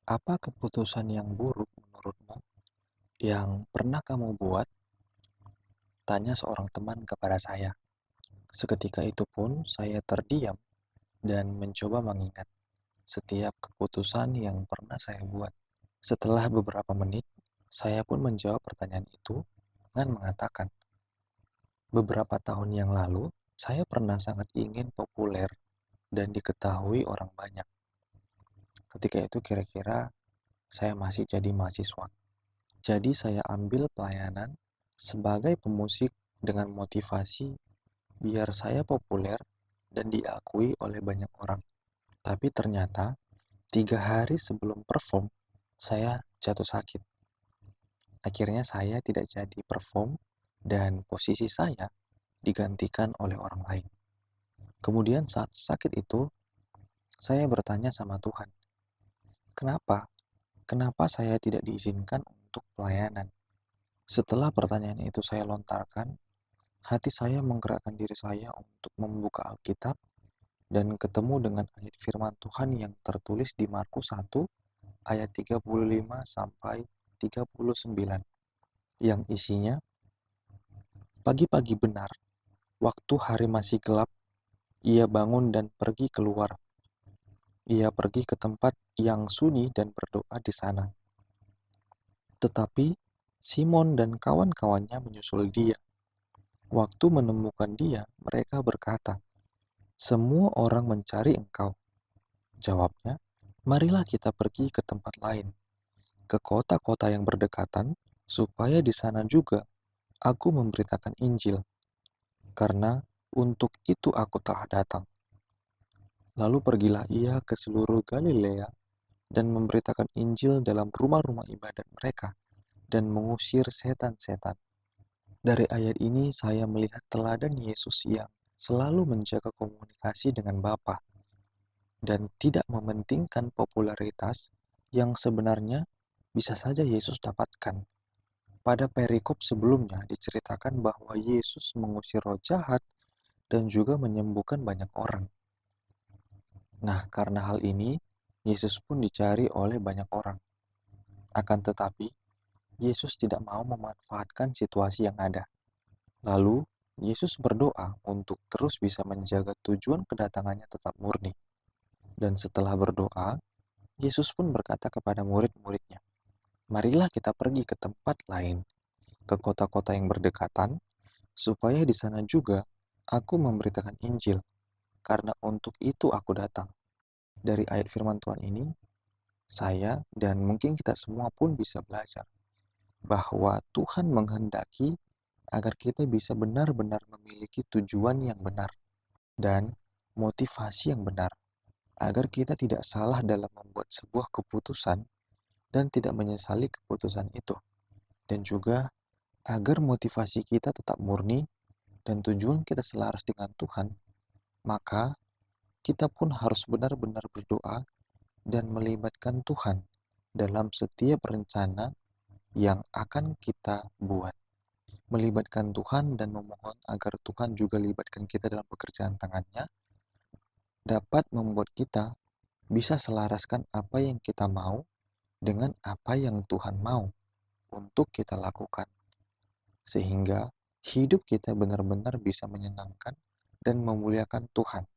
Apa keputusan yang buruk menurutmu yang pernah kamu buat? Tanya seorang teman kepada saya. Seketika itu pun saya terdiam dan mencoba mengingat setiap keputusan yang pernah saya buat. Setelah beberapa menit, saya pun menjawab pertanyaan itu dengan mengatakan, beberapa tahun yang lalu, saya pernah sangat ingin populer dan diketahui orang banyak. Ketika itu kira-kira saya masih jadi mahasiswa. Jadi saya ambil pelayanan sebagai pemusik dengan motivasi biar saya populer dan diakui oleh banyak orang. Tapi ternyata 3 hari sebelum perform, saya jatuh sakit. Akhirnya saya tidak jadi perform dan posisi saya digantikan oleh orang lain. Kemudian saat sakit itu, saya bertanya sama Tuhan, kenapa? Kenapa saya tidak diizinkan untuk pelayanan? Setelah pertanyaan itu saya lontarkan, hati saya menggerakkan diri saya untuk membuka Alkitab dan ketemu dengan ayat firman Tuhan yang tertulis di Markus 1 ayat 35 sampai 39 yang isinya, pagi-pagi benar, waktu hari masih gelap, ia bangun dan pergi keluar. Ia pergi ke tempat yang sunyi dan berdoa di sana. Tetapi Simon dan kawan-kawannya menyusul dia. Waktu menemukan dia, mereka berkata, "Semua orang mencari engkau." Jawabnya, "Marilah kita pergi ke tempat lain, ke kota-kota yang berdekatan, supaya di sana juga aku memberitakan Injil, karena untuk itu aku telah datang." Lalu pergilah ia ke seluruh Galilea dan memberitakan Injil dalam rumah-rumah ibadat mereka dan mengusir setan-setan. Dari ayat ini saya melihat teladan Yesus yang selalu menjaga komunikasi dengan Bapa dan tidak mementingkan popularitas yang sebenarnya bisa saja Yesus dapatkan. Pada perikop sebelumnya diceritakan bahwa Yesus mengusir roh jahat dan juga menyembuhkan banyak orang. Nah, karena hal ini, Yesus pun dicari oleh banyak orang. Akan tetapi, Yesus tidak mau memanfaatkan situasi yang ada. Lalu, Yesus berdoa untuk terus bisa menjaga tujuan kedatangannya tetap murni. Dan setelah berdoa, Yesus pun berkata kepada murid-muridnya, "Marilah kita pergi ke tempat lain, ke kota-kota yang berdekatan, supaya di sana juga aku memberitakan Injil, karena untuk itu aku datang." Dari ayat firman Tuhan ini, saya dan mungkin kita semua pun bisa belajar bahwa Tuhan menghendaki agar kita bisa benar-benar memiliki tujuan yang benar dan motivasi yang benar, agar kita tidak salah dalam membuat sebuah keputusan dan tidak menyesali keputusan itu, dan juga agar motivasi kita tetap murni dan tujuan kita selaras dengan Tuhan, maka kita pun harus benar-benar berdoa dan melibatkan Tuhan dalam setiap rencana yang akan kita buat. Melibatkan Tuhan dan memohon agar Tuhan juga libatkan kita dalam pekerjaan tangannya, dapat membuat kita bisa selaraskan apa yang kita mau dengan apa yang Tuhan mau untuk kita lakukan. Sehingga hidup kita benar-benar bisa menyenangkan dan memuliakan Tuhan.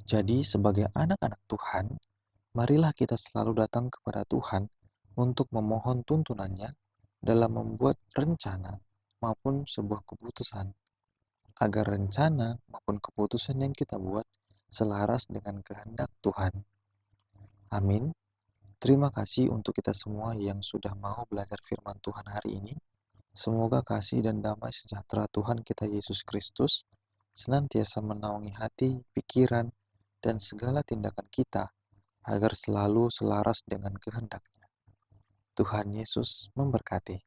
Jadi sebagai anak-anak Tuhan, marilah kita selalu datang kepada Tuhan untuk memohon tuntunannya dalam membuat rencana maupun sebuah keputusan, agar rencana maupun keputusan yang kita buat selaras dengan kehendak Tuhan. Amin. Terima kasih untuk kita semua yang sudah mau belajar firman Tuhan hari ini. Semoga kasih dan damai sejahtera Tuhan kita Yesus Kristus senantiasa menaungi hati, pikiran, dan segala tindakan kita agar selalu selaras dengan kehendaknya. Tuhan Yesus memberkati.